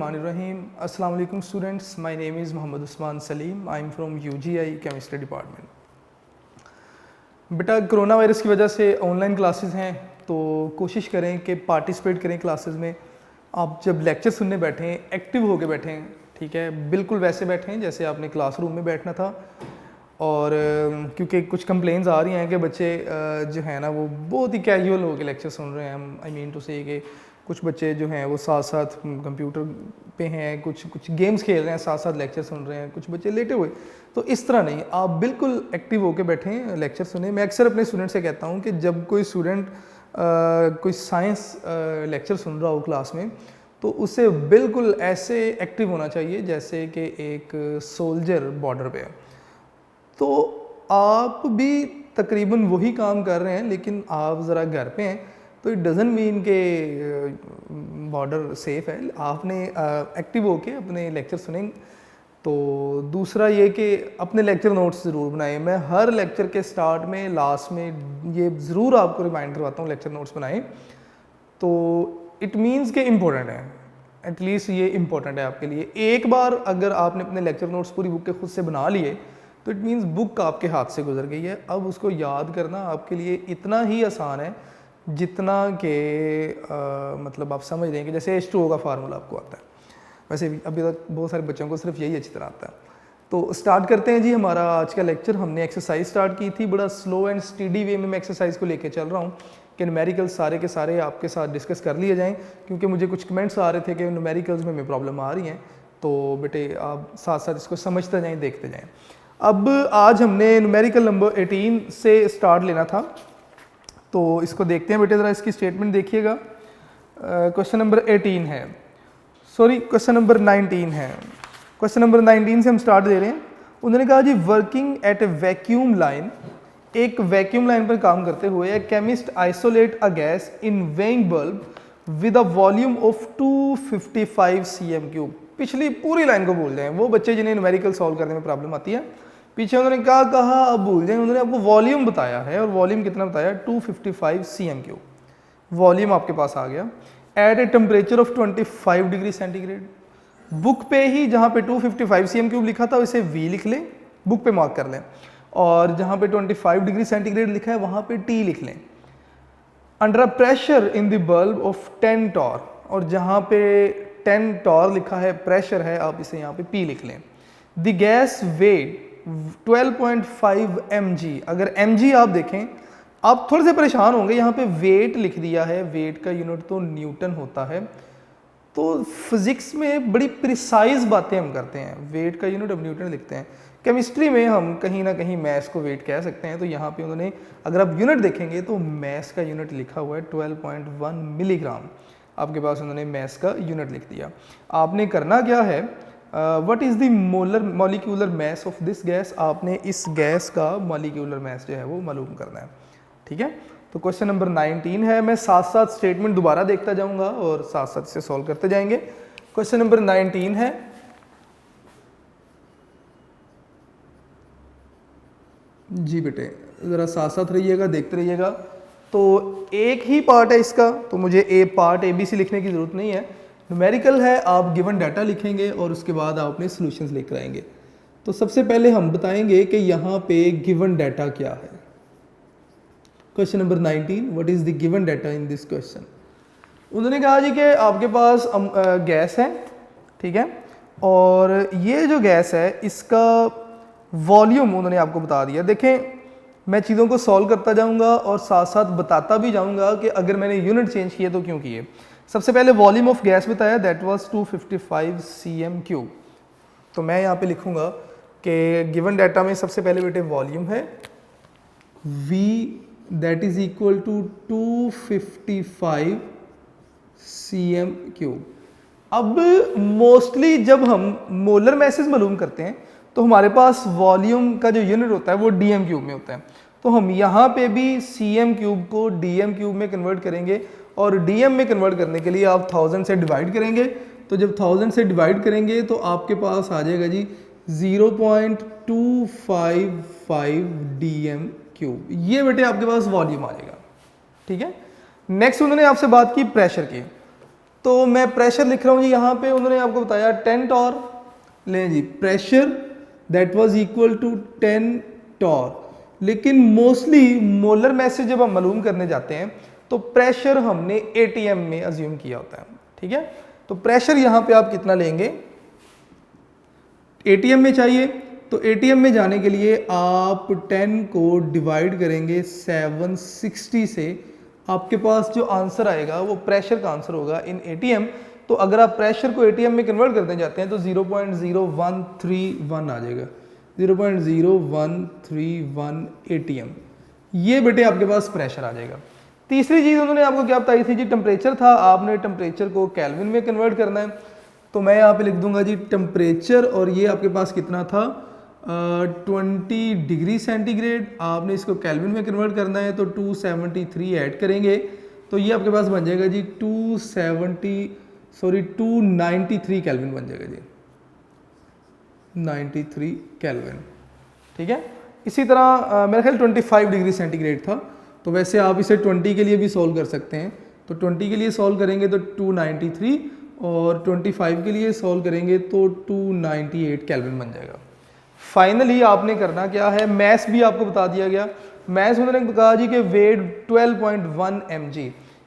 बिस्मिल्लाहिर्रहमानिर्रहीम। अस्सलाम वालेकुम students, my name is Mohammad Usman Salim. I am from UGI chemistry department. बेटा, कोरोना वायरस की वजह से ऑनलाइन क्लासेस हैं, तो कोशिश करें कि पार्टिसिपेट करें क्लासेस में। आप जब लेक्चर सुनने बैठें, एक्टिव होकर बैठें, ठीक है, बिल्कुल वैसे बैठें जैसे आपने क्लासरूम में बैठना था। और क्योंकि कुछ कंप्लेंट्स आ रही हैं कि बच्चे जो है ना वो बहुत ही कैजुअल होकर लेक्चर सुन रहे हैं। आई मीन टू से कि कुछ बच्चे जो हैं वो साथ साथ कंप्यूटर पे हैं, कुछ गेम्स खेल रहे हैं, साथ साथ लेक्चर सुन रहे हैं, कुछ बच्चे लेटे हुए। तो इस तरह नहीं, आप बिल्कुल एक्टिव होकर बैठें, लेक्चर सुने। मैं अक्सर अपने स्टूडेंट से कहता हूँ कि जब कोई स्टूडेंट कोई साइंस लेक्चर सुन रहा हो क्लास में, तो उसे बिल्कुल ऐसे एक्टिव होना चाहिए जैसे कि एक सोल्जर बॉर्डर पे है। तो आप भी तकरीबन वही काम कर रहे हैं, लेकिन आप ज़रा घर पे हैं, तो इट डज़न मीन के बॉर्डर सेफ़ है। आपने एक्टिव होके अपने लेक्चर सुनेंगे। तो दूसरा ये कि अपने लेक्चर नोट्स ज़रूर बनाएं। मैं हर लेक्चर के स्टार्ट में, लास्ट में ये ज़रूर आपको रिमाइंड करवाता हूँ, लेक्चर नोट्स बनाएं। तो इट मीन्स के इम्पोर्टेंट है, एटलीस्ट ये इम्पोर्टेंट है आपके लिए। एक बार अगर आपने अपने लेक्चर नोट्स पूरी बुक के खुद से बना लिए, तो इट मीन्स बुक आपके हाथ से गुजर गई है। अब उसको याद करना आपके लिए इतना ही आसान है जितना कि मतलब आप समझ रहे हैं कि जैसे H2O का फार्मूला आपको आता है, वैसे अभी तक बहुत सारे बच्चों को सिर्फ यही अच्छी तरह आता है। तो स्टार्ट करते हैं जी हमारा आज का लेक्चर। हमने एक्सरसाइज स्टार्ट की थी, बड़ा स्लो एंड स्टीडी वे में मैं एक्सरसाइज को लेके चल रहा हूँ कि न्यूमेरिकल्स सारे के सारे आपके साथ डिस्कस कर लिए जाएँ, क्योंकि मुझे कुछ कमेंट्स आ रहे थे कि न्यूमेरिकल्स में प्रॉब्लम आ रही हैं। तो बेटे आप साथ साथ इसको समझते जाएँ, देखते जाएँ। अब आज हमने न्यूमेरिकल नंबर 18 से स्टार्ट लेना था, तो इसको देखते हैं बेटे। ज़रा इसकी स्टेटमेंट देखिएगा। क्वेश्चन नंबर 18 है, सॉरी क्वेश्चन नंबर 19 है। क्वेश्चन नंबर 19 से हम स्टार्ट दे रहे हैं। उन्होंने कहा जी, working at a vacuum line, एक वैक्यूम लाइन पर काम करते हुए a chemist isolate a gas in weighing bulb with a volume of 255 cm3। पिछली पूरी लाइन को भूल जाएं, वो बच्चे जिन्हें न्यूमेरिकल सॉल्व करने में प्रॉब्लम आती है। पीछे उन्होंने क्या कहा अब भूल जाएं। उन्होंने आपको वॉल्यूम बताया है, और वॉल्यूम कितना बताया, 255 cm3। वॉल्यूम आपके पास आ गया। At a temperature of 25 degree centigrade. Book पे ही जहाँ पे 255 cm3 लिखा था वैसे V लिख लें, बुक पे मार्क कर लें, और जहाँ पे 25 डिग्री सेंटीग्रेड लिखा है वहाँ पे T लिख लें। Under a pressure in the bulb of 10 torr, और जहाँ पे 10 टॉर लिखा है प्रेशर है, आप इसे यहाँ पे P लिख लें। The gas weight 12.5 mg। अगर mg आप देखें, आप थोड़े से परेशान होंगे, यहाँ पे वेट लिख दिया है, वेट का यूनिट तो न्यूटन होता है। तो फिजिक्स में बड़ी प्रिसाइज बातें हम करते हैं, वेट का यूनिट हम न्यूटन लिखते हैं। केमिस्ट्री में हम कहीं ना कहीं मैथ्स को वेट कह सकते हैं। तो यहाँ पे उन्होंने, अगर आप यूनिट देखेंगे तो मैथ्स का यूनिट लिखा हुआ है 12.1 मिलीग्राम। आपके पास उन्होंने मैथ्स का यूनिट लिख दिया। आपने करना क्या है, what is the molecular mass of this gas, आपने इस गैस का मॉलिक्यूलर मास जो है वो मालूम करना है। ठीक है, तो क्वेश्चन नंबर 19 है। मैं साथ साथ स्टेटमेंट दोबारा देखता जाऊंगा और साथ साथ इसे सॉल्व करते जाएंगे। क्वेश्चन नंबर 19 है, जी बेटे ज़रा साथ साथ रहिएगा, देखते रहिएगा। तो एक ही पार्ट है इसका, तो मुझे पार्ट ABC लिखने की ज़रूरत नहीं है। न्यूमेरिकल है, आप गिवन डाटा लिखेंगे और उसके बाद आप अपने सॉल्यूशंस लेकर आएंगे। तो सबसे पहले हम बताएंगे कि यहाँ पे गिवन डाटा क्या है। Question number 19, what is the given data in this question. उन्होंने कहा जी कि आपके पास गैस है, ठीक है, और ये जो गैस है इसका वॉल्यूम उन्होंने आपको बता दिया। देखें, मैं चीज़ों को सॉल्व करता जाऊंगा और साथ साथ बताता भी जाऊंगा कि अगर मैंने यूनिट चेंज किए तो क्यों किए। सबसे पहले वॉल्यूम ऑफ गैस बताया, दैट वाज 255 cm3। तो मैं यहाँ पे लिखूंगा कि गिवन डाटा में सबसे पहले बेटे वॉल्यूम है V, that is equal to 255 cm3। अब मोस्टली जब हम मोलर मैसेज मालूम करते हैं तो हमारे पास वॉल्यूम का जो यूनिट होता है वो dm³ में होता है। तो हम यहाँ पे भी cm³ को dm³ में कन्वर्ट करेंगे, और dm में कन्वर्ट करने के लिए आप 1000 से डिवाइड करेंगे। तो जब 1000 से डिवाइड करेंगे तो आपके पास आ जाएगा जी 0.255 dm³। ये बेटे आपके पास वॉल्यूम आ जाएगा। ठीक है, नेक्स्ट उन्होंने आपसे बात की प्रेशर की। तो मैं प्रेशर लिख रहा हूँ जी यहाँ पे, उन्होंने आपको बताया 10 टॉर, लें जी pressure that was equal to 10 torr. लेकिन मोस्टली मोलर मैस से जब हम मालूम करने जाते हैं तो प्रेशर हमने एटीएम में अज्यूम किया होता है, ठीक है। तो प्रेशर यहाँ पे आप कितना लेंगे, एटीएम में चाहिए, तो एटीएम में जाने के लिए आप 10 को डिवाइड करेंगे 760 से, आपके पास जो आंसर आएगा वो प्रेशर का आंसर होगा इन एटीएम। तो अगर आप प्रेशर को एटीएम में कन्वर्ट करने जाते हैं तो 0.0131 आ जाएगा, 0.0131 एटीएम। ये बेटे आपके पास प्रेशर आ जाएगा। तीसरी चीज़ उन्होंने आपको क्या बताई थी जी, टेम्परेचर था, आपने टेम्परेचर को केल्विन में कन्वर्ट करना है। तो मैं यहाँ पे लिख दूंगा जी टेम्परेचर, और ये आपके पास कितना था 20 डिग्री सेंटीग्रेड, आपने इसको केल्विन में कन्वर्ट करना है तो 273 ऐड करेंगे तो ये आपके पास बन जाएगा जी 293 केल्विन बन जाएगा जी, 93 केल्विन, ठीक है। इसी तरह मेरा ख्याल 25 डिग्री सेंटीग्रेड था, तो वैसे आप इसे 20 के लिए भी सॉल्व कर सकते हैं। तो 20 के लिए सॉल्व करेंगे तो 293, और 25 के लिए सॉल्व करेंगे तो 298 केल्विन बन जाएगा। फाइनली आपने करना क्या है, मैस भी आपको बता दिया गया। मैस उन्होंने कहा जी कि वेट 12.1 mg,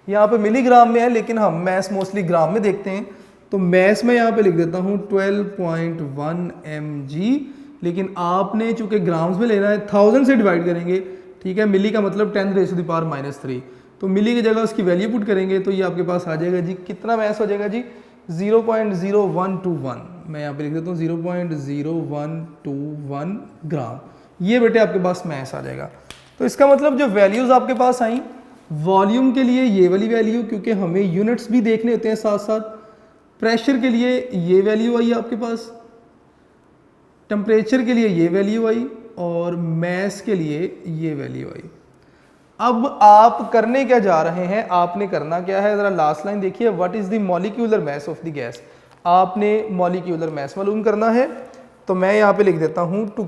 यहाँ पे मिलीग्राम में है लेकिन हम मैस मोस्टली ग्राम में देखते हैं, तो मैस में यहाँ पे लिख देता हूँ 12.1 mg, लेकिन आपने चूंकि ग्राम्स में लेना है 1000 से डिवाइड करेंगे, ठीक है। मिली का मतलब 10⁻⁻3, तो मिली की जगह उसकी वैल्यू पुट करेंगे तो ये आपके पास आ जाएगा जी, कितना मैस हो जाएगा जी 0.0121, मैं यहाँ पे लिख देता हूँ 0.0121 ग्राम। ये बेटे आपके पास मैस आ जाएगा। तो इसका मतलब जो वैल्यूज़ आपके पास आई, वॉल्यूम के लिए ये वाली वैल्यू, क्योंकि हमें यूनिट्स भी देखने होते हैं साथ साथ, प्रेशर के लिए ये वैल्यू आई आपके पास, टेम्परेचर के लिए ये वैल्यू आई, और मैस के लिए ये वैल्यू आई। अब आप करने क्या जा रहे हैं, आपने करना क्या है, जरा लास्ट लाइन देखिए, what is the molecular mass of the gas. आपने मॉलिक्यूलर मैस मालूम करना है, तो मैं यहां पे लिख देता हूं टू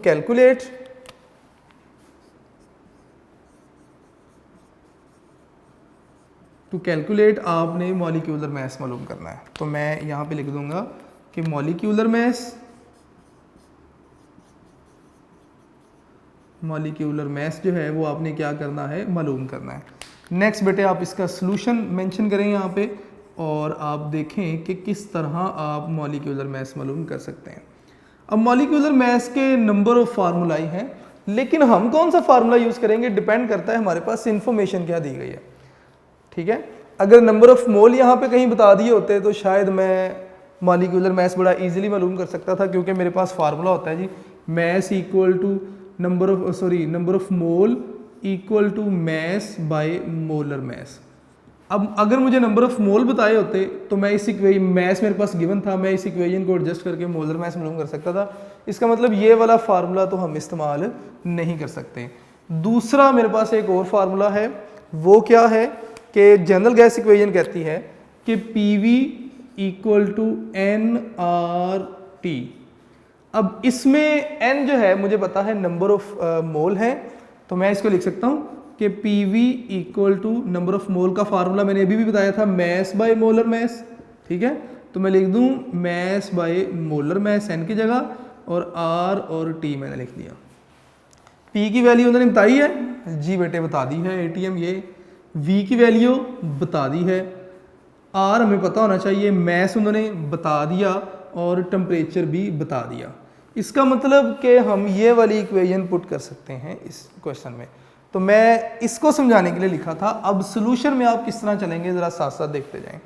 कैलकुलेट आपने मॉलिक्यूलर मैस मालूम करना है। तो मैं यहां पे लिख दूंगा कि मॉलिक्यूलर मैस जो है वो आपने क्या करना है, मालूम करना है। नेक्स्ट बेटे आप इसका सॉल्यूशन मेंशन करें यहाँ पे, और आप देखें कि किस तरह आप मॉलिक्यूलर मैस मालूम कर सकते हैं। अब मॉलिक्यूलर मैस के नंबर ऑफ फार्मूलाई हैं, लेकिन हम कौन सा फार्मूला यूज़ करेंगे डिपेंड करता है हमारे पास इन्फॉर्मेशन क्या दी गई है, ठीक है। अगर नंबर ऑफ मोल यहाँ पे कहीं बता दिए होते तो शायद मैं मॉलिक्यूलर मैस बड़ा इजीली मालूम कर सकता था, क्योंकि मेरे पास फार्मूला होता है जी mass equal to number of mole equal to mass by molar mass. अब अगर मुझे नंबर ऑफ मोल बताए होते तो मैं इस इक्वेशन, मैस मेरे पास गिवन था, मैं इस इक्वेशन को एडजस्ट करके मोलर मैस मालूम कर सकता था। इसका मतलब ये वाला फार्मूला तो हम इस्तेमाल नहीं कर सकते। दूसरा मेरे पास एक और फार्मूला है, वो क्या है कि जनरल गैस इक्वेशन कहती है कि PV इक्वल टू nRT। अब इसमें n जो है मुझे पता है नंबर ऑफ मोल है, तो मैं इसको लिख सकता हूँ कि PV equal to number of mole का फार्मूला मैंने अभी भी बताया था मैस बाय मोलर मैस, ठीक है। तो मैं लिख दूँ mess by molar mess n की जगह, और R और T मैंने लिख दिया। P की वैल्यू उन्होंने बताई है जी बेटे, बता दी है ATM, ये V की वैल्यू बता दी है, R हमें पता होना चाहिए, मैस उन्होंने बता दिया, और टेम्परेचर भी बता दिया। इसका मतलब कि हम ये वाली इक्वेशन पुट कर सकते हैं इस क्वेश्चन में। तो मैं इसको समझाने के लिए लिखा था। अब सोल्यूशन में आप किस तरह चलेंगे ज़रा साथ साथ देखते जाएं।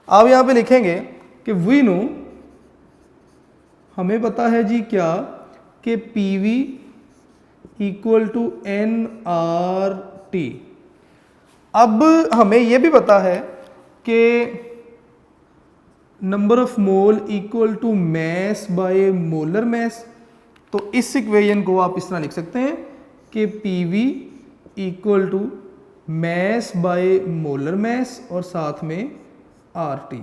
आप यहाँ पे लिखेंगे कि वी नो, हमें पता है जी क्या, कि PV इक्वल टू nRT। अब हमें यह भी पता है कि number of mole equal to mass by molar mass. तो इस इक्वेशन को आप इस तरह लिख सकते हैं कि PV equal to mass by molar mass और साथ में RT।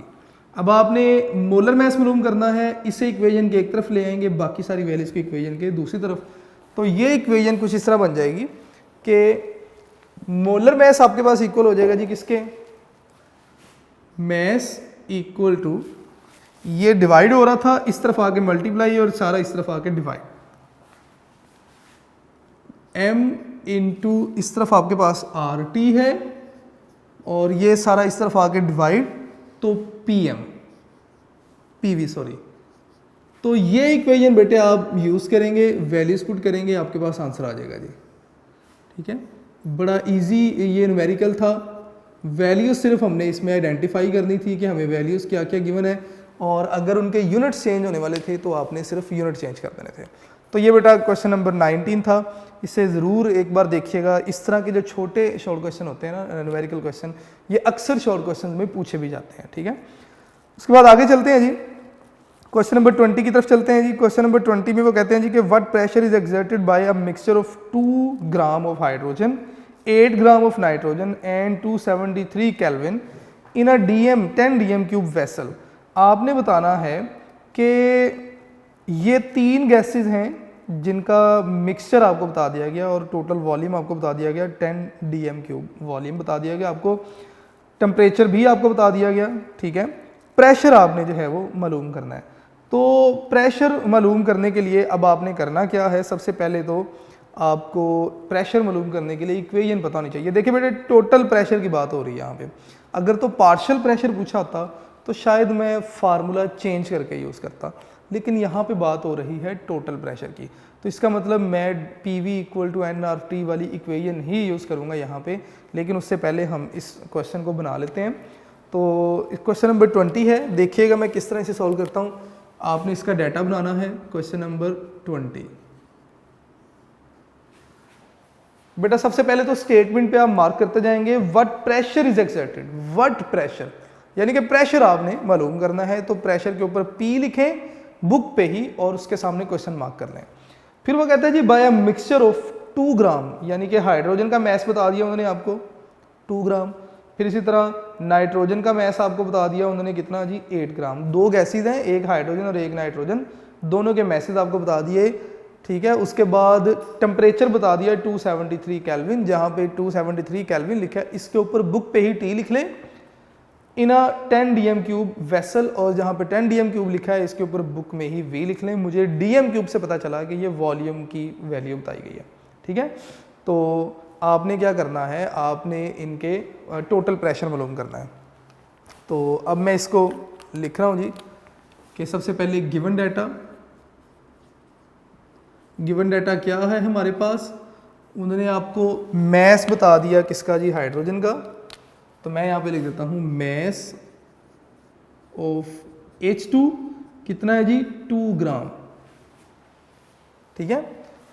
अब आपने मोलर मैस मालूम करना है, इसे इक्वेशन के एक तरफ ले आएंगे, बाकी सारी वैल्यूज को इक्वेशन के दूसरी तरफ। तो ये इक्वेशन कुछ इस तरह बन जाएगी कि मोलर मैस आपके पास इक्वल हो जाएगा जी किसके, मैस इक्वल टू, ये डिवाइड हो रहा था, इस तरफ आके मल्टीप्लाई और सारा इस तरफ आके डिवाइड, m इंटू इस तरफ आपके पास आर टी है और ये सारा इस तरफ आके डिवाइड, तो pm pv सॉरी। तो ये इक्वेशन बेटे आप यूज़ करेंगे, वैल्यूज पुट करेंगे, आपके पास आंसर आ जाएगा जी। ठीक है, बड़ा इजी ये न्यूमेरिकल था। वैल्यूज सिर्फ हमने इसमें आइडेंटिफाई करनी थी कि हमें वैल्यूज क्या क्या गिवन है, और अगर उनके यूनिट्स चेंज होने वाले थे तो आपने सिर्फ यूनिट चेंज कर देने थे। तो ये बेटा क्वेश्चन नंबर 19 था, इसे ज़रूर एक बार देखिएगा। इस तरह के जो छोटे शॉर्ट क्वेश्चन होते हैं ना, न्यूमेरिकल क्वेश्चन, ये अक्सर शॉर्ट क्वेश्चन में पूछे भी जाते हैं। ठीक है, उसके बाद आगे चलते हैं जी, क्वेश्चन नंबर 20 की तरफ चलते हैं जी। क्वेश्चन नंबर 20 में वो कहते हैं जी कि what pressure is exerted by a mixture of 2 gram of hydrogen, 8 gram of nitrogen and 273 kelvin in a DM 10 DM cube vessel. आपने बताना है कि ये 3 गैसेस हैं जिनका मिक्सचर आपको बता दिया गया और टोटल वॉल्यूम आपको बता दिया गया 10 डीएम क्यूब वॉल्यूम बता दिया गया आपको, टेम्परेचर भी आपको बता दिया गया। ठीक है, प्रेशर आपने जो है वो मालूम करना है। तो प्रेशर मालूम करने के लिए अब आपने करना क्या है, सबसे पहले तो आपको प्रेशर मालूम करने के लिए इक्वेशन पता होनी चाहिए। देखिए बेटे, टोटल प्रेशर की बात हो रही है यहाँ पे, अगर तो पार्शियल प्रेशर पूछा होता तो शायद मैं फार्मूला चेंज करके यूज़ करता, लेकिन यहाँ पे बात हो रही है टोटल प्रेशर की। तो इसका मतलब मैं P V equal to N R T वाली इक्वेशन ही यूज़ करूँगा यहाँ पे, लेकिन उससे पहले हम इस क्वेश्चन को बना लेते हैं। तो क्वेश्चन नंबर 20 है, देखिएगा मैं किस तरह से सॉल्व करता हूँ। आपने इसका डाटा बनाना है। क्वेश्चन नंबर 20 बेटा, सबसे पहले तो स्टेटमेंट पे आप मार्क करते जाएंगे what pressure is exerted. What pressure यानी कि प्रेशर आपने मालूम करना है, तो प्रेशर के ऊपर P लिखें बुक पे ही और उसके सामने क्वेश्चन मार्क कर लें। फिर वो कहता है जी बाय अ मिक्सचर ऑफ 2 ग्राम, यानी कि हाइड्रोजन का मैस बता दिया उन्होंने आपको 2 ग्राम। फिर इसी तरह नाइट्रोजन का मैस आपको बता दिया उन्होंने कितना जी 8 ग्राम। 2 गैसेज हैं, एक हाइड्रोजन और एक नाइट्रोजन, दोनों के मैसेज आपको बता दिए। ठीक है, उसके बाद टेम्परेचर बता दिया 273 केल्विन, जहाँ पे 273 केल्विन लिखा है इसके ऊपर बुक पे ही T लिख लें इन अ 10 डीएम क्यूब वेसल, और जहाँ पे 10 डीएम क्यूब लिखा है इसके ऊपर बुक में ही V लिख लें। मुझे डीएम क्यूब से पता चला कि ये वॉल्यूम की वैल्यू बताई गई है। ठीक है, तो आपने क्या करना है, आपने इनके टोटल प्रेशर मालूम करना है। तो अब मैं इसको लिख रहा हूँ जी कि सबसे पहले गिवन डाटा क्या है हमारे पास, उन्होंने आपको मैस बता दिया किसका जी हाइड्रोजन का। तो मैं यहाँ पे लिख देता हूँ मैस ऑफ H2 कितना है जी 2 ग्राम। ठीक है,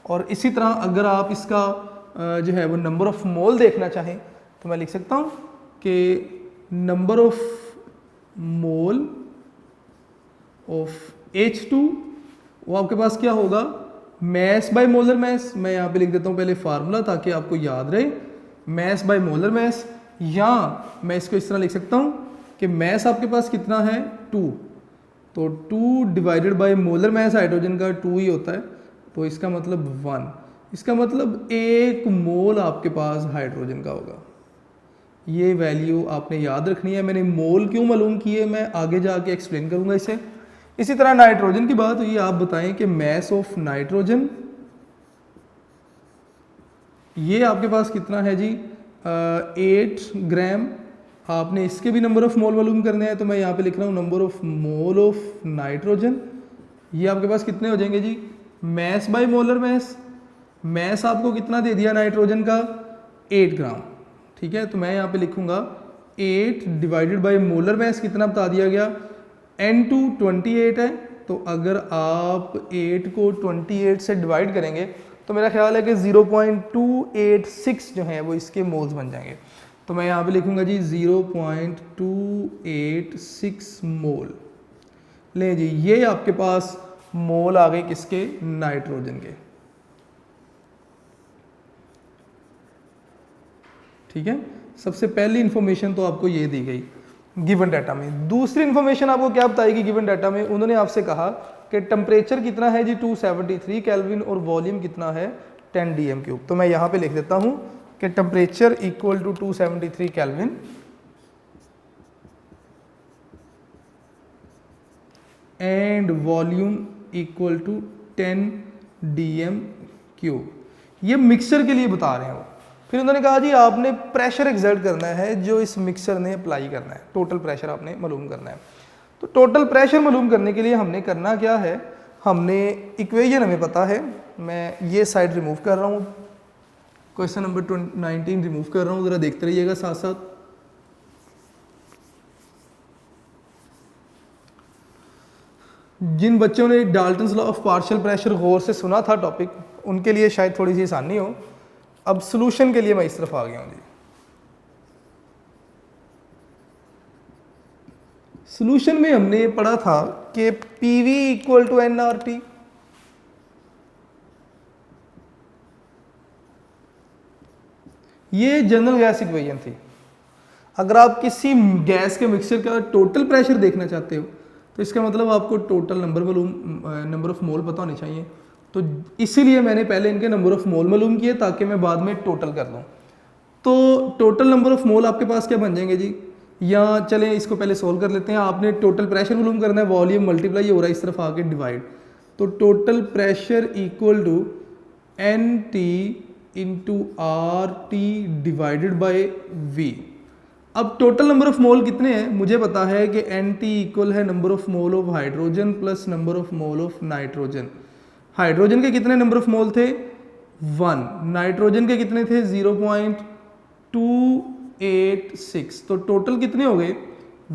और इसी तरह अगर आप इसका जो है वो नंबर ऑफ मोल देखना चाहें तो मैं लिख सकता हूँ कि number of mole of H2 वो आपके पास क्या होगा, मैस बाय मोलर मैस। मैं यहाँ पे लिख देता हूँ पहले फार्मूला ताकि आपको याद रहे, मैस बाय मोलर मैस, या मैं इसको इस तरह लिख सकता हूँ कि मैस आपके पास कितना है 2, तो 2 divided by molar mess hydrogen का 2 ही होता है, तो इसका मतलब 1, इसका मतलब 1 मोल आपके पास हाइड्रोजन का होगा। ये वैल्यू आपने याद रखनी है। मैंने मोल क्यों मालूम किए मैं आगे जाके एक्सप्लेन करूँगा इसे। इसी तरह नाइट्रोजन की बात हुई, आप बताएं कि मैस ऑफ नाइट्रोजन ये आपके पास कितना है जी 8 ग्राम। आपने इसके भी नंबर ऑफ मोल मालूम करने हैं, तो मैं यहाँ पे लिख रहा हूँ number of mole of nitrogen. ये आपके पास कितने हो जाएंगे जी, mass by molar mass, mass आपको कितना दे दिया नाइट्रोजन का 8 ग्राम। ठीक है, तो मैं यहाँ पे लिखूँगा 8 डिवाइडेड बाय मोलर मैस कितना बता दिया गया, N2 28 है। तो अगर आप 8 को 28 से डिवाइड करेंगे तो मेरा ख्याल है कि 0.286 जो है वो इसके मोल्स बन जाएंगे। तो मैं यहाँ पे लिखूँगा जी 0.286 मोल। ले जी, ये आपके पास मोल आ गए किसके, नाइट्रोजन के। ठीक है, सबसे पहली इंफॉर्मेशन तो आपको ये दी गई गिवन डाटा में। दूसरी इंफॉर्मेशन आपको क्या बताएगी गिवन डाटा में, उन्होंने आपसे कहा कि टेम्परेचर कितना है जी 273 केल्विन और वॉल्यूम कितना है 10 डीएम क्यूब। तो मैं यहाँ पे लिख देता हूँ कि temperature equal to 273 kelvin and volume equal to 10 dm³। ये मिक्सचर के लिए बता रहे हैं वो। फिर उन्होंने कहा जी आपने प्रेशर एक्सर्ट करना है जो इस मिक्सचर ने अप्लाई करना है, टोटल प्रेशर आपने मालूम करना है। तो टोटल प्रेशर मालूम करने के लिए हमने करना क्या है, हमने इक्वेशन हमें पता है, मैं ये साइड रिमूव कर रहा हूँ, क्वेश्चन नंबर 19 रिमूव कर रहा हूँ, ज़रा देखते रहिएगा साथ साथ। जिन बच्चों ने Dalton's law of partial pressure गौर से सुना था टॉपिक, उनके लिए शायद थोड़ी सी आसानी हो। अब सॉल्यूशन के लिए मैं इस तरफ आ गया हूँ जी। सॉल्यूशन में हमने पढ़ा था कि PV इक्वल टू nRT। ये जनरल गैस इक्वेशन थी। अगर आप किसी गैस के मिक्सचर का टोटल प्रेशर देखना चाहते हो तो इसका मतलब आपको टोटल नंबर ऑफ मोल पता होने चाहिए। तो इसीलिए मैंने पहले इनके नंबर ऑफ मोल मालूम किए ताकि मैं बाद में टोटल कर लूँ। तो टोटल नंबर ऑफ मोल आपके पास क्या बन जाएंगे जी, या चलें इसको पहले सोल्व कर लेते हैं। आपने टोटल प्रेशर मालूम करना है, वॉल्यूम मल्टीप्लाई हो रहा है इस तरफ आके डिवाइड, तो total pressure equal to NT into RT divided by V। अब टोटल नंबर ऑफ मोल कितने हैं मुझे पता है कि NT इक्वल है number of mole of hydrogen plus number of mole of nitrogen. Hydrogen के कितने नंबर ऑफ मोल थे 1, नाइट्रोजन के कितने थे 0.286, तो टोटल कितने हो गए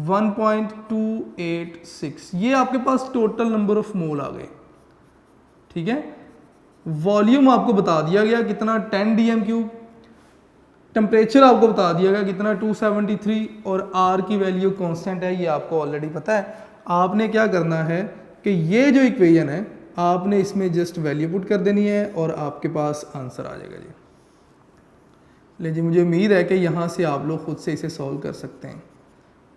1.286। ये आपके पास टोटल नंबर ऑफ मोल आ गए, ठीक है। वॉल्यूम आपको बता दिया गया कितना 10 dm³, टेम्परेचर आपको बता दिया गया कितना 273, और R की वैल्यू कांस्टेंट है, ये आपको ऑलरेडी पता है। आपने क्या करना है कि ये जो इक्वेशन है आपने इसमें जस्ट वैल्यू पुट कर देनी है और आपके पास आंसर आ जाएगा जी। ले जी, मुझे उम्मीद है कि यहाँ से आप लोग खुद से इसे सॉल्व कर सकते हैं,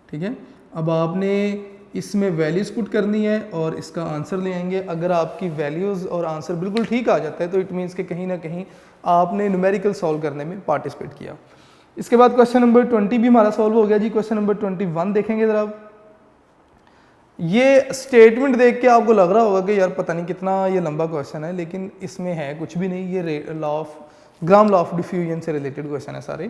ठीक है। अब आपने इसमें वैल्यूज़ पुट करनी है और इसका आंसर ले आएंगे। अगर आपकी वैल्यूज़ और आंसर बिल्कुल ठीक आ जाता है तो इट मीन्स कि कहीं ना कहीं आपने न्यूमेरिकल सॉल्व करने में पार्टिसिपेट किया। इसके बाद क्वेश्चन नंबर 20 भी हमारा सॉल्व हो गया जी। क्वेश्चन नंबर 21 देखेंगे ज़रा। ये स्टेटमेंट देख के आपको लग रहा होगा कि यार पता नहीं कितना ये लंबा क्वेश्चन है, लेकिन इसमें है कुछ भी नहीं। ये ग्राम लॉ ऑफ डिफ्यूजन से रिलेटेड क्वेश्चन है सारे।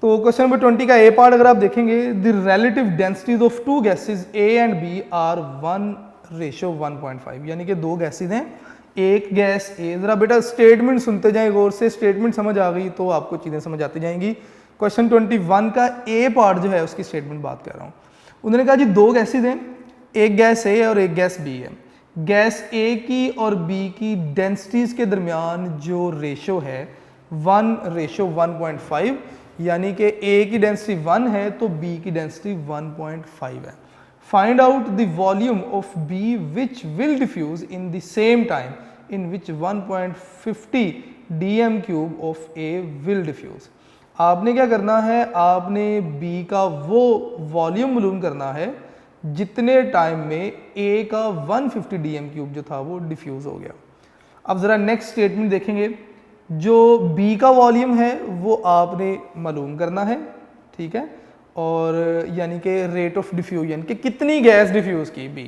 तो क्वेश्चन नंबर 20 का ए पार्ट अगर आप देखेंगे, the relative densities of two gases A and B are 1:1.5, यानी कि दो गैसेज हैं, एक गैस A। जरा बेटा स्टेटमेंट सुनते जाएं गौर से, स्टेटमेंट समझ आ गई तो आपको चीज़ें समझ आती जाएंगी। क्वेश्चन 21 का ए पार्ट जो है उसकी स्टेटमेंट बात कर रहा हूँ। उन्होंने कहा जी दो गैसेज हैं, एक गैस A और एक गैस B है। गैस A की और B की डेंसिटीज के दरमियान जो रेशो है 1:1.5, यानी कि A की डेंसिटी 1 है तो B की डेंसिटी 1.5 है। Find out the volume of B which will diffuse in the same time in which 1.50 dm³ of A will diffuse. आपने क्या करना है, आपने B का वो वॉल्यूम मालूम करना है जितने टाइम में A का 150 dm³ जो था वो डिफ्यूज हो गया। अब ज़रा नेक्स्ट स्टेटमेंट देखेंगे। जो B का वॉल्यूम है वो आपने मालूम करना है, ठीक है, और यानी कि रेट ऑफ डिफ्यूजन कि कितनी गैस डिफ्यूज़ की B,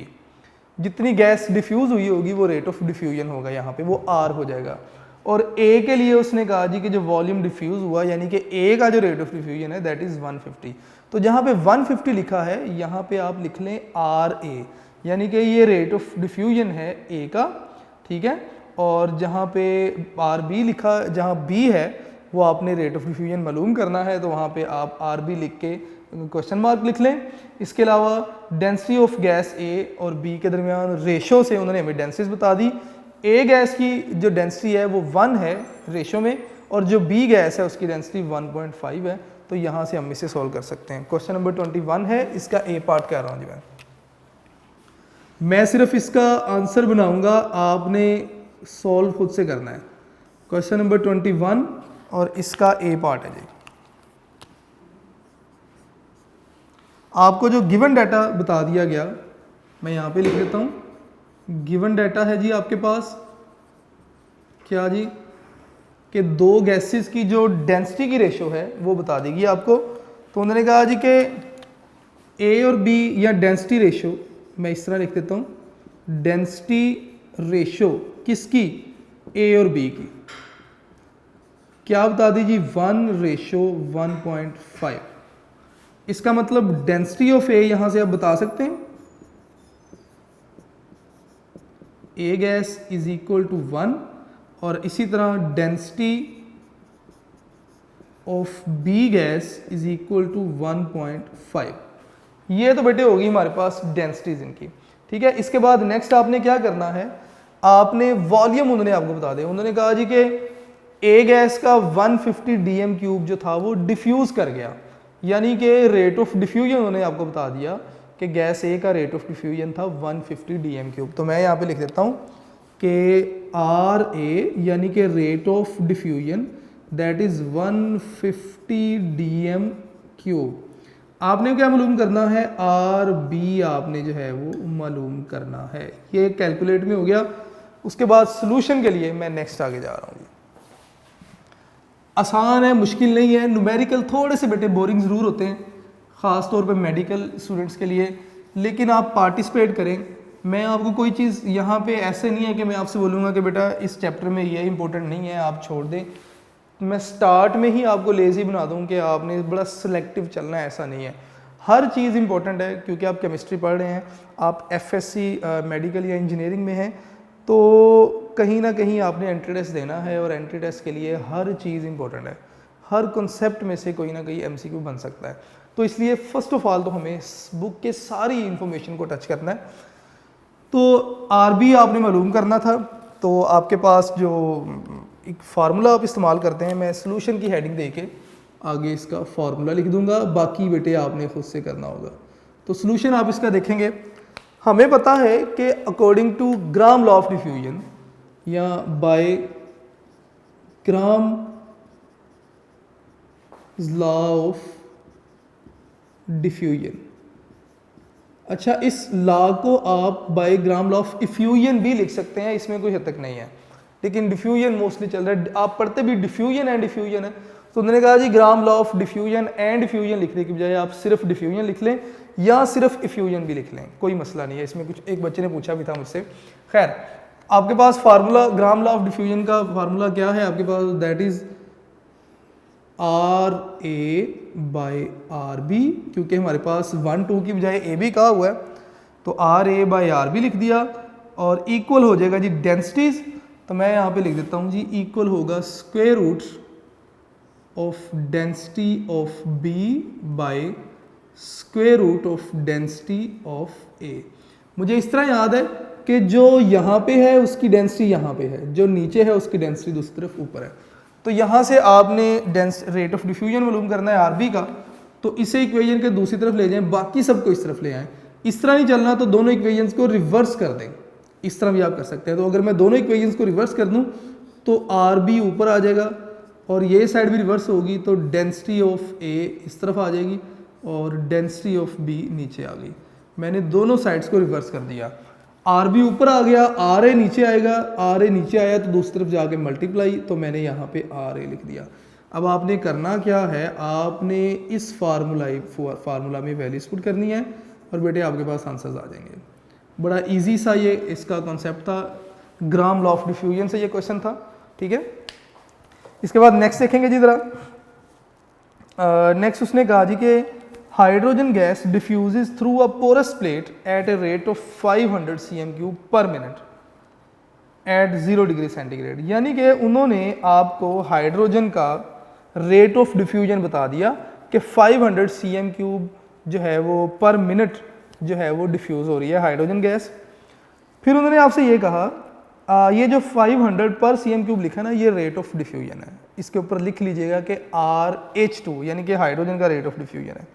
जितनी गैस डिफ्यूज़ हुई होगी वो रेट ऑफ डिफ्यूजन होगा, यहाँ पे वो R हो जाएगा। और A के लिए उसने कहा जी कि जो वॉल्यूम डिफ्यूज़ हुआ यानी कि A का जो रेट ऑफ डिफ्यूजन है दैट इज़ 150। तो जहाँ पे 150 लिखा है यहाँ पे आप लिख लें RA, यानी कि ये रेट ऑफ डिफ्यूजन है A का, ठीक है। और जहाँ पे RB लिखा, जहाँ B है वो आपने रेट ऑफ डिफ्यूजन मालूम करना है, तो वहाँ पे आप RB लिख के क्वेश्चन मार्क लिख लें। इसके अलावा डेंसिटी ऑफ गैस A और B के दरमियान रेशो से उन्होंने हमें डेंसिटीज बता दी। A गैस की जो डेंसिटी है वो 1 है रेशो में, और जो B गैस है उसकी डेंसिटी 1.5 है। तो यहाँ से हम इसे सॉल्व कर सकते हैं। क्वेश्चन नंबर 21 है, इसका A पार्ट कह रहा हूँ जी मैं सिर्फ इसका आंसर बनाऊँगा, आपने सॉल्व खुद से करना है। क्वेश्चन नंबर 21 और इसका ए पार्ट है जी। आपको जो गिवन डाटा बता दिया गया मैं यहाँ पे लिख देता हूँ। गिवन डाटा है जी आपके पास क्या जी, कि दो गैसेस की जो डेंसिटी की रेशो है वो बता देगी आपको। तो उन्होंने कहा जी कि A और B या डेंसिटी रेशो, मैं इस तरह लिख देता हूँ, डेंसिटी रेशो किसकी, ए और बी की, क्या बता दीजिए 1:1.5। इसका मतलब डेंसिटी ऑफ ए यहां से आप बता सकते हैं A gas is equal to 1, और इसी तरह density of B gas is equal to 1.5। ये तो बेटे होगी हमारे पास डेंसिटीज इनकी, ठीक है। इसके बाद नेक्स्ट आपने क्या करना है, आपने वॉल्यूम उन्होंने आपको बता दिया। उन्होंने कहा जी कि ए गैस का 150 dm³ जो था वो डिफ्यूज कर गया, यानी कि रेट ऑफ डिफ्यूजन उन्होंने आपको बता दिया कि गैस ए का रेट ऑफ डिफ्यूजन था 150 dm³। तो मैं यहाँ पे लिख देता हूँ कि आर ए यानी कि rate of diffusion that is 150 dm³। आपने क्या मालूम करना है, आर बी आपने जो है वो मालूम करना है। ये कैलकुलेट में हो गया। उसके बाद सोल्यूशन के लिए मैं नेक्स्ट आगे जा रहा हूँ। आसान है, मुश्किल नहीं है। न्यूमेरिकल थोड़े से बेटे बोरिंग ज़रूर होते हैं, ख़ास तौर पे मेडिकल स्टूडेंट्स के लिए, लेकिन आप पार्टिसिपेट करें। मैं आपको कोई चीज़ यहाँ पे ऐसे नहीं है कि मैं आपसे बोलूँगा कि बेटा इस चैप्टर में ये इंपॉर्टेंट नहीं है, आप छोड़ दें। मैं स्टार्ट में ही आपको लेज़ी बना दूँ कि आपने बड़ा सिलेक्टिव चलना है, ऐसा नहीं है। हर चीज़ इंपॉर्टेंट है, क्योंकि आप केमिस्ट्री पढ़ रहे हैं, आप एफएससी मेडिकल या इंजीनियरिंग में हैं, तो कहीं ना कहीं आपने एंट्री टेस्ट देना है, और एंट्री टेस्ट के लिए हर चीज़ इंपॉर्टेंट है। हर कॉन्सेप्ट में से कोई ना कोई एमसीक्यू बन सकता है। तो इसलिए फ़र्स्ट ऑफ ऑल तो हमें इस बुक के सारी इंफॉर्मेशन को टच करना है। तो आरबी आपने मालूम करना था, तो आपके पास जो एक फार्मूला आप इस्तेमाल करते हैं, मैं सोल्यूशन की हेडिंग दे के आगे इसका फार्मूला लिख दूंगा, बाकी बेटे आपने खुद से करना होगा। तो सोल्यूशन आप इसका देखेंगे। हमें पता है कि according to Graham law of diffusion या by Graham law of diffusion, अच्छा इस लॉ को आप by Graham law of effusion भी लिख सकते हैं, इसमें कोई हद तक नहीं है, लेकिन डिफ्यूजन मोस्टली चल रहा है। आप पढ़ते भी डिफ्यूजन एंड डिफ्यूजन है, तो उन्होंने कहा जी Graham law of diffusion and diffusion लिखने की बजाय आप सिर्फ डिफ्यूजन लिख लें या सिर्फ इफ्यूजन भी लिख लें, कोई मसला नहीं है इसमें। कुछ एक बच्चे ने पूछा भी था मुझसे। खैर, आपके पास formula Graham law of diffusion का फार्मूला क्या है आपके पास, that is R A by R B, क्योंकि हमारे पास 1 2 की बजाय ए बी कहा हुआ है, तो R A by R B लिख दिया, और इक्वल हो जाएगा जी डेंसिटीज। तो मैं यहाँ पे लिख देता हूँ जी, इक्वल होगा square root of density of B by square root of density of A. मुझे इस तरह याद है कि जो यहाँ पे है उसकी डेंसिटी यहाँ पे है, जो नीचे है उसकी डेंसिटी दूसरी तरफ ऊपर है। तो यहाँ से आपने रेट ऑफ डिफ्यूजन मालूम करना है आरबी का, तो इसे इक्वेशन के दूसरी तरफ ले जाएं, बाकी सबको इस तरफ ले आएँ। इस तरह नहीं चलना तो दोनों इक्वेशंस को रिवर्स कर दें, इस तरह भी आप कर सकते हैं। तो अगर मैं दोनों इक्वेशंस को रिवर्स कर दूं तो आर बी ऊपर आ जाएगा और ये साइड भी रिवर्स होगी, तो डेंसिटी ऑफ ए इस तरफ आ जाएगी और डेंसिटी ऑफ बी नीचे आ गई। मैंने दोनों साइड्स को रिवर्स कर दिया। आर बी ऊपर आ गया, आर ए नीचे आएगा, आर ए नीचे आया तो दूसरी तरफ जाके मल्टीप्लाई, तो मैंने यहाँ पे आर ए लिख दिया। अब आपने करना क्या है, आपने इस फार्मूला में वैल्यूज पुट करनी है और बेटे आपके पास आंसर्स आ जाएंगे। बड़ा इजी सा ये इसका कॉन्सेप्ट था, ग्राम लॉ ऑफ डिफ्यूजन से ये क्वेश्चन था, ठीक है। इसके बाद नेक्स्ट देखेंगे जी जरा। नेक्स्ट उसने कहा जी कि hydrogen gas diffuses through a porous plate at a rate of 500 cm³ पर मिनट एट 0 डिग्री सेंटीग्रेड। यानी कि उन्होंने आपको हाइड्रोजन का रेट ऑफ डिफ्यूजन बता दिया कि 500 cm³ जो है वो पर मिनट जो है वो डिफ्यूज़ हो रही है हाइड्रोजन गैस। फिर उन्होंने आपसे ये कहा ये जो 500 पर cm³ लिखा ना, ये रेट ऑफ डिफ्यूजन है। इसके ऊपर लिख लीजिएगा कि RH2 यानी कि हाइड्रोजन का रेट ऑफ डिफ्यूजन है।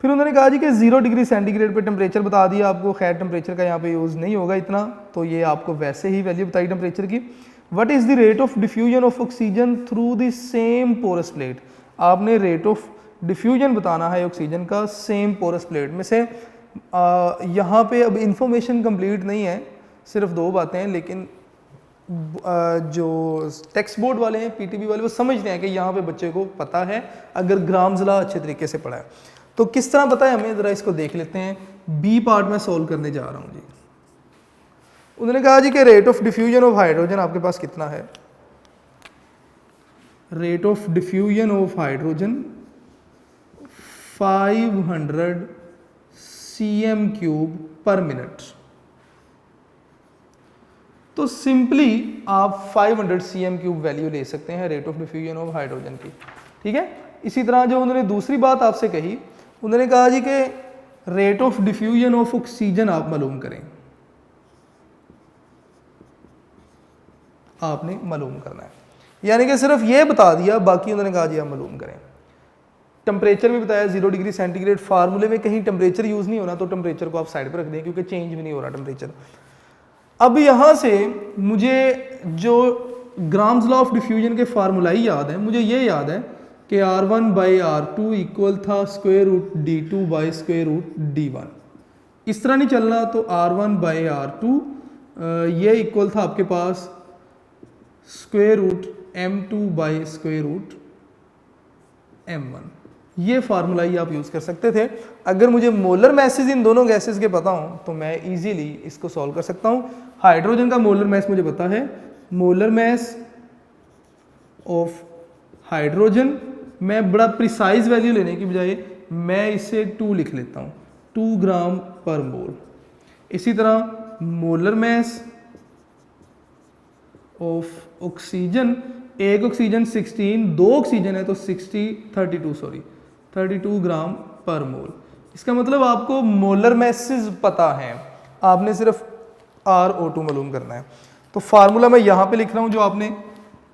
फिर उन्होंने कहा जी कि 0 डिग्री सेंटीग्रेड पे टेम्परेचर बता दिया आपको। खैर टेम्परेचर का यहाँ पे यूज़ नहीं होगा इतना, तो ये आपको वैसे ही वैल्यू बताई टेम्परेचर की। What is the rate of diffusion of oxygen through the same porous plate. आपने रेट ऑफ डिफ्यूजन बताना है ऑक्सीजन का सेम पोरस प्लेट में से। यहाँ पे अब इंफॉर्मेशन कंप्लीट नहीं है, सिर्फ 2 बातें हैं, लेकिन जो टेक्स्ट बोर्ड वाले हैं पीटीबी वाले वो समझते हैं कि यहाँ पे बच्चे को पता है अगर ग्रामजला अच्छे तरीके से पढ़ा है। तो किस तरह पता है हमें, ज़रा इसको देख लेते हैं। बी पार्ट में सॉल्व करने जा रहा हूँ जी। उन्होंने कहा जी कि rate of diffusion of hydrogen आपके पास कितना है, rate of diffusion of hydrogen 500 cm³ पर मिनट। तो सिंपली आप 500 cm³ वैल्यू ले सकते हैं rate of diffusion of hydrogen की, ठीक है। इसी तरह जो उन्होंने दूसरी बात आपसे कही, उन्होंने कहा जी कि rate of diffusion of oxygen आप मालूम करें, आपने मालूम करना है, यानी कि सिर्फ ये बता दिया, बाकी उन्होंने कहा जी आप मालूम करें। टेम्परेचर भी बताया 0 डिग्री सेंटीग्रेड, फार्मूले में कहीं टेम्परेचर यूज़ नहीं होना, तो टेम्परेचर को आप साइड पर रख दें क्योंकि चेंज भी नहीं हो रहा टेम्परेचर। अब यहाँ से मुझे जो ग्राम्स लॉ ऑफ डिफ्यूजन के फार्मूला ही याद है, मुझे ये याद है कि R1/R2 इक्वल था √D2/√D1। इस तरह नहीं चलना, तो R1/R2 ये इक्वल था आपके पास √M2/√M1। ये फार्मूला ही आप यूज़ कर सकते थे। अगर मुझे मोलर मैसेज इन दोनों गैसेस के पता हों तो मैं इजीली इसको सॉल्व कर सकता हूँ। हाइड्रोजन का मोलर मैस मुझे पता है, मोलर मैस ऑफ हाइड्रोजन, मैं बड़ा प्रिसाइज वैल्यू लेने की बजाय मैं इसे 2 लिख लेता हूँ, 2 ग्राम पर मोल। इसी तरह मोलर मैस ऑफ ऑक्सीजन, एक ऑक्सीजन 16, 2 ऑक्सीजन है तो 32 ग्राम पर मोल। इसका मतलब आपको मोलर मैसेज पता है, आपने सिर्फ RO2 मालूम करना है। तो फार्मूला मैं यहाँ पे लिख रहा हूँ, जो आपने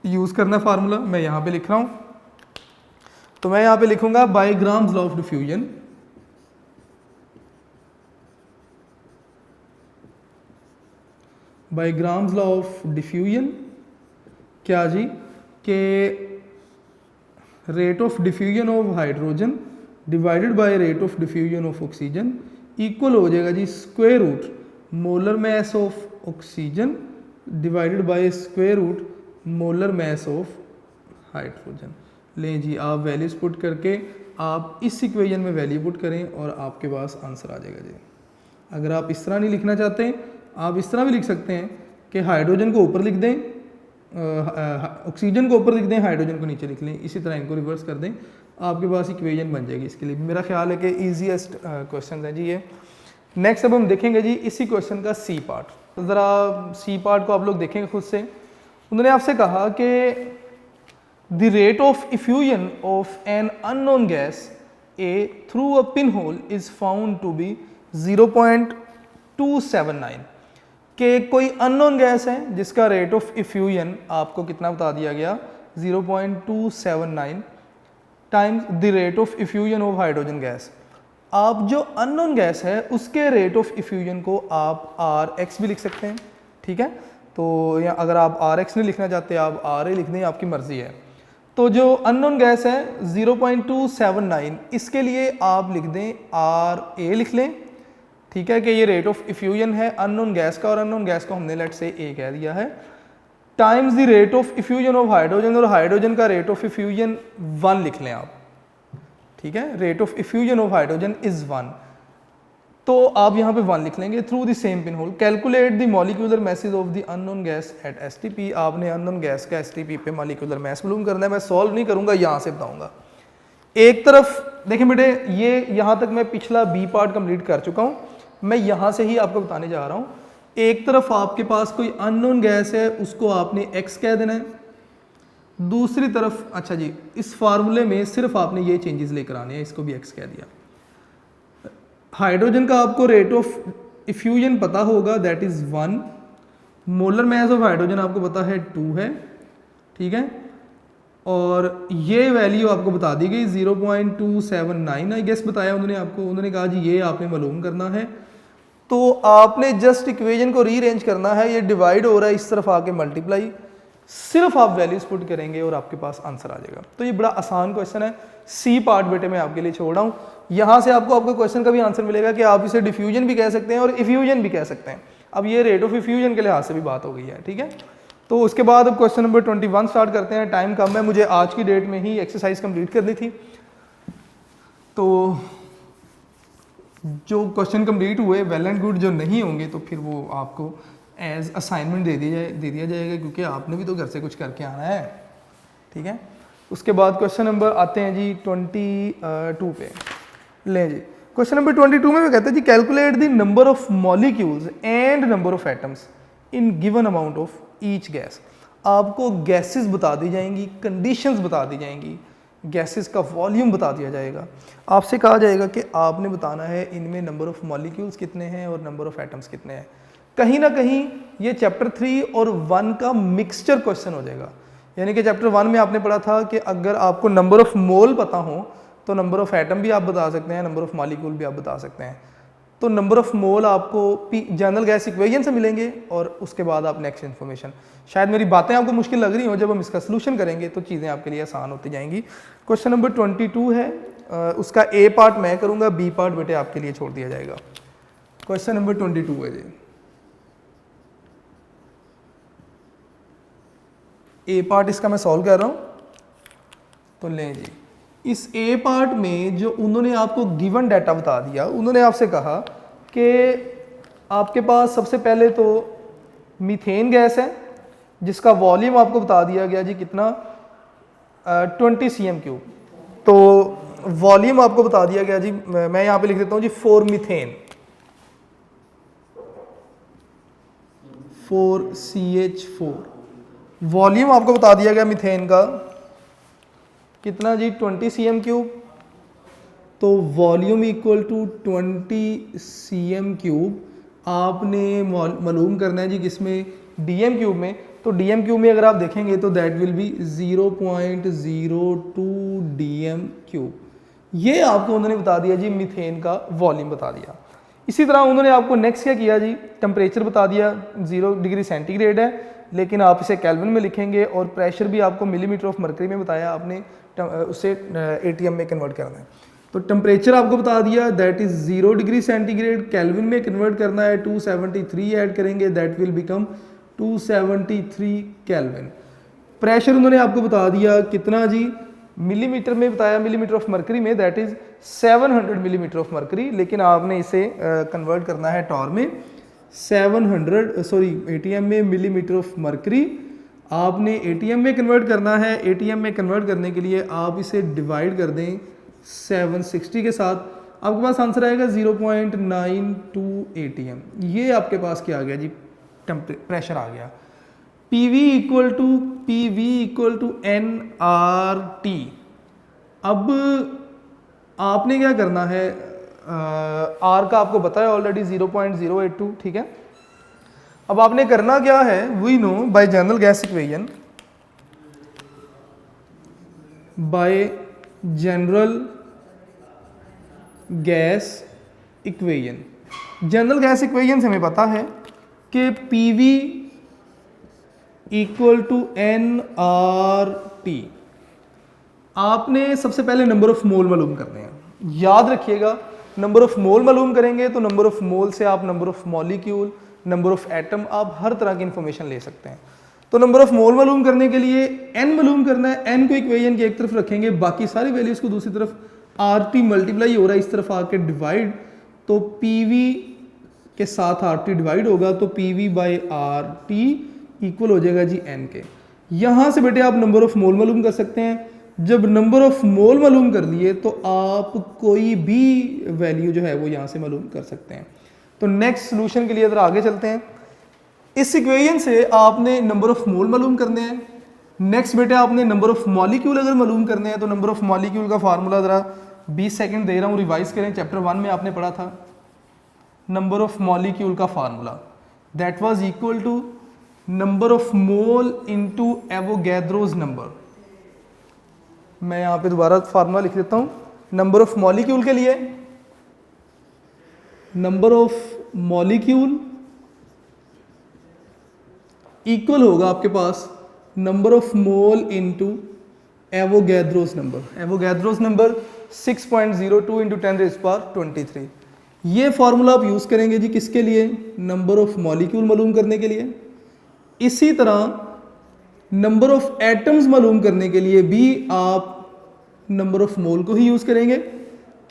यूज़ करना है फार्मूला मैं यहाँ पे लिख रहा हूँ। तो मैं यहाँ पे लिखूंगा by Graham's law of diffusion, by Graham's law of diffusion क्या जी, के rate of diffusion of hydrogen divided by rate of diffusion of oxygen equal हो जाएगा जी square root molar mass of oxygen divided by square root molar mass of hydrogen. लें जी, आप values put करके आप इस इक्वेशन में वैल्यू पुट करें और आपके पास आंसर आ जाएगा जी। अगर आप इस तरह नहीं लिखना चाहते, आप इस तरह भी लिख सकते हैं कि हाइड्रोजन को ऊपर लिख दें, ऑक्सीजन को ऊपर लिख दें, हाइड्रोजन को नीचे लिख लें, इसी तरह इनको रिवर्स कर दें, आपके पास इक्वेशन बन जाएगी। इसके लिए मेरा ख्याल है कि ईजीएस्ट क्वेश्चन है जी ये। नेक्स्ट अब हम देखेंगे जी इसी क्वेश्चन का सी पार्ट। तो ज़रा सी पार्ट को आप लोग देखेंगे खुद से। उन्होंने आपसे कहा कि the rate of effusion of an unknown gas A through a pinhole is found to be 0.279, कि कोई अननोन गैस है जिसका रेट ऑफ इफ्यूजन आपको कितना बता दिया गया 0.279 times the rate of effusion of hydrogen gas. आप जो अननोन गैस है उसके रेट ऑफ इफ्यूजन को आप Rx भी लिख सकते हैं, ठीक है। तो या अगर आप Rx नहीं लिखना चाहते आप Ra लिख दें, आपकी मर्जी है। तो जो अननोन गैस है 0.279, इसके लिए आप लिख दें Ra लिख लें, ठीक है, कि ये रेट ऑफ इफ्यूजन है अननोन गैस का, और अननोन गैस को हमने लेट से A कह दिया है, times the rate of effusion of hydrogen, और हाइड्रोजन का रेट ऑफ इफ्यूजन 1 लिख लें आप, ठीक है। Rate of effusion of hydrogen is 1, तो आप यहाँ पे 1 लिख लेंगे। Through the same pin hole calculate the molecular message of the unknown gas at STP। आपने अननोन गैस का STP पे मॉलिक्यूलर मैस मालूम करना है। मैं सॉल्व नहीं करूंगा, यहाँ से बताऊंगा। एक तरफ देखें बेटे, ये यहाँ तक मैं पिछला B पार्ट कंप्लीट कर चुका हूँ, मैं यहाँ से ही आपको बताने जा रहा हूँ। एक तरफ आपके पास कोई अननोन गैस है, उसको आपने X कह देना है। दूसरी तरफ अच्छा जी, इस फार्मूले में सिर्फ आपने ये चेंजेस लेकर आने हैं, इसको भी X कह दिया। हाइड्रोजन का आपको रेट ऑफ इफ्यूजन पता होगा, that is 1। Molar mass of hydrogen आपको पता है 2 है, ठीक है। और ये वैल्यू आपको बता दी गई 0.279 आई गेस बताया उन्होंने आपको। उन्होंने कहा जी ये आपने मालूम करना है, तो आपने जस्ट इक्वेशन को रीअरेंज करना है। ये डिवाइड हो रहा है, इस तरफ आके मल्टीप्लाई, सिर्फ आप वैल्यूज पुट करेंगे और आपके पास आंसर आ जाएगा। तो ये बड़ा आसान क्वेश्चन है। सी पार्ट बेटे मैं आपके लिए छोड़ रहा हूँ। यहाँ से आपको आपके क्वेश्चन का भी आंसर मिलेगा कि आप इसे डिफ्यूजन भी कह सकते हैं और इफ्यूजन भी कह सकते हैं। अब ये रेट ऑफ इफ्यूजन के लिहाज से भी बात हो गई है, ठीक है। तो उसके बाद अब क्वेश्चन नंबर 21 स्टार्ट करते हैं। टाइम कम है, मुझे आज की डेट में ही एक्सरसाइज कंप्लीट करनी थी। तो जो क्वेश्चन कंप्लीट हुए वेल एंड गुड, जो नहीं होंगे तो फिर वो आपको एज असाइनमेंट दे दिया जाएगा, क्योंकि आपने भी तो घर से कुछ करके आना है, ठीक है। उसके बाद क्वेश्चन नंबर आते हैं जी 22 पे। लें जी, क्वेश्चन नंबर 22 में वो कहते हैं जी calculate the number of molecules and number of atoms in given amount of each gas. आपको गैसेस बता दी जाएंगी, कंडीशंस बता दी जाएंगी, गैसेस का वॉल्यूम बता दिया जाएगा। आपसे कहा जाएगा कि आपने बताना है इनमें नंबर ऑफ मॉलिक्यूल्स कितने हैं और नंबर ऑफ एटम्स कितने हैं। कहीं ना कहीं ये चैप्टर 3 और 1 का मिक्सचर क्वेश्चन हो जाएगा। यानी कि चैप्टर 1 में आपने पढ़ा था कि अगर आपको नंबर ऑफ मोल पता हो तो नंबर ऑफ एटम भी आप बता सकते हैं, नंबर ऑफ मॉलिक्यूल भी आप बता सकते हैं। तो नंबर ऑफ मोल आपको जनरल गैस इक्वेशन से मिलेंगे और उसके बाद आप नेक्स्ट इन्फॉर्मेशन। शायद मेरी बातें आपको मुश्किल लग रही हो, जब हम इसका सोल्यूशन करेंगे तो चीज़ें आपके लिए आसान होती जाएंगी। क्वेश्चन नंबर 22 है, उसका ए पार्ट मैं करूँगा, बी पार्ट बेटे आपके लिए छोड़ दिया जाएगा। क्वेश्चन नंबर 22 है जी, ए पार्ट इसका मैं सॉल्व कर रहा हूँ। तो लें जी, इस ए पार्ट में जो उन्होंने आपको गिवन डाटा बता दिया, उन्होंने आपसे कहा कि आपके पास सबसे पहले तो मीथेन गैस है जिसका वॉल्यूम आपको बता दिया गया जी कितना 20 cm3। तो वॉल्यूम आपको बता दिया गया जी, मैं यहाँ पे लिख देता हूँ जी 4 मीथेन, 4CH4। वॉल्यूम आपको बता दिया गया मीथेन का कितना जी 20 cm3। तो वॉल्यूम इक्वल टू 20 cm3 आपने मालूम करना है जी किसमें, dm³ में। तो dm³ में अगर आप देखेंगे तो दैट विल बी 0.02 dm³। ये आपको उन्होंने बता दिया जी, मीथेन का वॉल्यूम बता दिया। इसी तरह उन्होंने आपको नेक्स्ट क्या किया जी, टेम्परेचर बता दिया 0 डिग्री सेंटीग्रेड है, लेकिन आप इसे केल्विन में लिखेंगे, और प्रेशर भी आपको मिलीमीटर ऑफ मरकरी में बताया, आपने उसे एटीएम में कन्वर्ट करना है। तो टेम्परेचर आपको बता दिया that is 0 degree centigrade, kelvin में कन्वर्ट करना है 273 ऐड करेंगे, that will become 273 kelvin. Pressure उन्होंने आपको बता दिया कितना जी, मिलीमीटर में बताया, मिलीमीटर ऑफ मरकरी में, that is 700 millimetre of mercury, लेकिन आपने इसे कन्वर्ट करना है टॉर में, 700 एटीएम में मिलीमीटर ऑफ मरकरी आपने एटीएम में कन्वर्ट करना है। एटीएम में कन्वर्ट करने के लिए आप इसे डिवाइड कर दें 760 के साथ, आपके पास आंसर आएगा 0.92 एटीएम। ये आपके पास क्या आ गया जी, प्रेशर आ गया। PV equal to nRT। अब आपने क्या करना है, R का आपको पता है ऑलरेडी 0.082, ठीक है। अब आपने करना क्या है, we know by general gas equation, by general gas equation, general gas equation से हमें पता है कि PV इक्वल टू nRT। आपने सबसे पहले नंबर ऑफ मोल मालूम करने हैं, याद रखिएगा। नंबर ऑफ मोल मालूम करेंगे तो नंबर ऑफ मोल से आप number of molecule, number of atom, आप हर तरह की इंफॉर्मेशन ले सकते हैं। तो नंबर ऑफ मोल मालूम करने के लिए n मालूम करना है, n को इक्वेशन की एक तरफ रखेंगे, बाकी सारी वैल्यूज को दूसरी तरफ, RT मल्टीप्लाई हो रहा है इस तरफ आके डिवाइड, तो PV के साथ RT डिवाइड होगा, तो PV बाई RT इक्वल हो जाएगा जी n के। यहाँ से बेटे आप नंबर ऑफ मोल मालूम कर सकते हैं। जब नंबर ऑफ मोल मालूम कर लिए तो आप कोई भी वैल्यू जो है वो यहाँ से मालूम कर सकते हैं। तो नेक्स्ट सोल्यूशन के लिए अगर आगे चलते हैं, इस इक्वेशन से आपने नंबर ऑफ मोल मालूम करने हैं। नेक्स्ट बेटे आपने नंबर ऑफ मॉलिक्यूल अगर मालूम करने हैं, तो नंबर ऑफ मॉलिक्यूल का फार्मूला ज़रा 20 सेकंड दे रहा हूँ, रिवाइज करें। चैप्टर 1 में आपने पढ़ा था नंबर ऑफ मॉलिक्यूल का formula, that was equal to number of mole into Avogadro's number. मैं यहाँ पे दोबारा फार्मूला लिख देता हूँ। नंबर ऑफ मॉलिक्यूल के लिए नंबर ऑफ मॉलिक्यूल इक्वल होगा आपके पास number of mole into Avogadro's number. Avogadro's number 6.02 into 10⁻23। ये फार्मूला आप यूज करेंगे जी किसके लिए, नंबर ऑफ मॉलिक्यूल मालूम करने के लिए। इसी तरह नंबर ऑफ एटम्स मालूम करने के लिए भी आप नंबर ऑफ मोल को ही यूज करेंगे।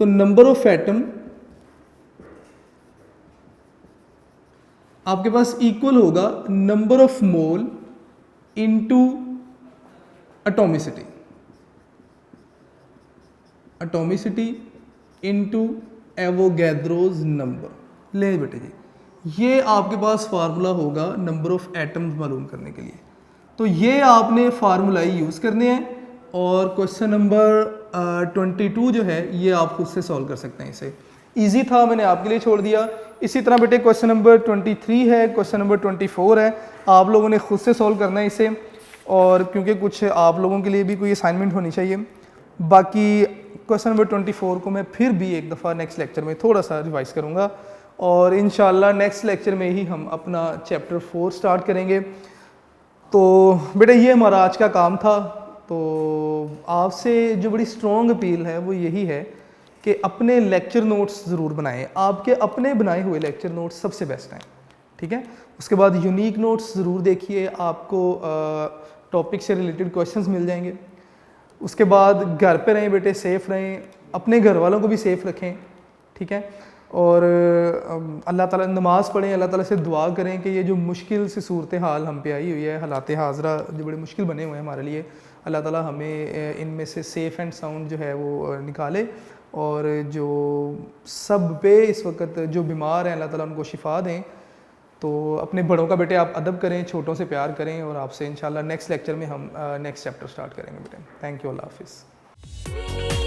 तो नंबर ऑफ एटम आपके पास इक्वल होगा number of mole into atomicity, atomicity into Avogadro's number. ले बेटे जी, ये आपके पास फार्मूला होगा नंबर ऑफ एटम्स मालूम करने के लिए। तो ये आपने फार्मूला यूज़ करने हैं और क्वेश्चन नंबर 22 जो है ये आप खुद से सॉल्व कर सकते हैं। इसे इजी था, मैंने आपके लिए छोड़ दिया। इसी तरह बेटे क्वेश्चन नंबर 23 है, क्वेश्चन नंबर 24 है, आप लोगों ने खुद से सॉल्व करना है इसे, और क्योंकि कुछ आप लोगों के लिए भी कोई असाइनमेंट होनी चाहिए। बाकी क्वेश्चन नंबर 24 को मैं फिर भी एक दफ़ा नेक्स्ट लेक्चर में थोड़ा सा रिवाइज करूँगा और इंशाल्लाह नेक्स्ट लेक्चर में ही हम अपना चैप्टर 4 स्टार्ट करेंगे। तो बेटा ये हमारा आज का काम था। तो आपसे जो बड़ी स्ट्रॉन्ग अपील है वो यही है कि अपने लेक्चर नोट्स ज़रूर बनाएं। आपके अपने बनाए हुए लेक्चर नोट्स सबसे बेस्ट हैं, ठीक है। उसके बाद यूनिक नोट्स ज़रूर देखिए, आपको टॉपिक से रिलेटेड क्वेश्चंस मिल जाएंगे। उसके बाद घर पे रहें बेटे, सेफ़ रहें, अपने घर वालों को भी सेफ़ रखें, ठीक है। और अल्लाह ताला नमाज़ पढ़ें, अल्लाह ताला से दुआ करें कि ये जो मुश्किल सी सूरत हाल हम पे आई हुई है, हालात हाज़रा जो बड़े मुश्किल बने हुए हैं हमारे लिए, अल्लाह ताला हमें इनमें से सेफ़ एंड साउंड जो है वो निकाले। और जो सब पे इस वक्त जो बीमार हैं, अल्लाह ताला उनको शिफा दें। तो अपने बड़ों का बेटे आप अदब करें, छोटों से प्यार करें, और आपसे इंशाल्लाह नेक्स्ट लेक्चर में हम नेक्स्ट चैप्टर स्टार्ट करेंगे बेटे। थैंक यू, अल्लाह हाफिज़।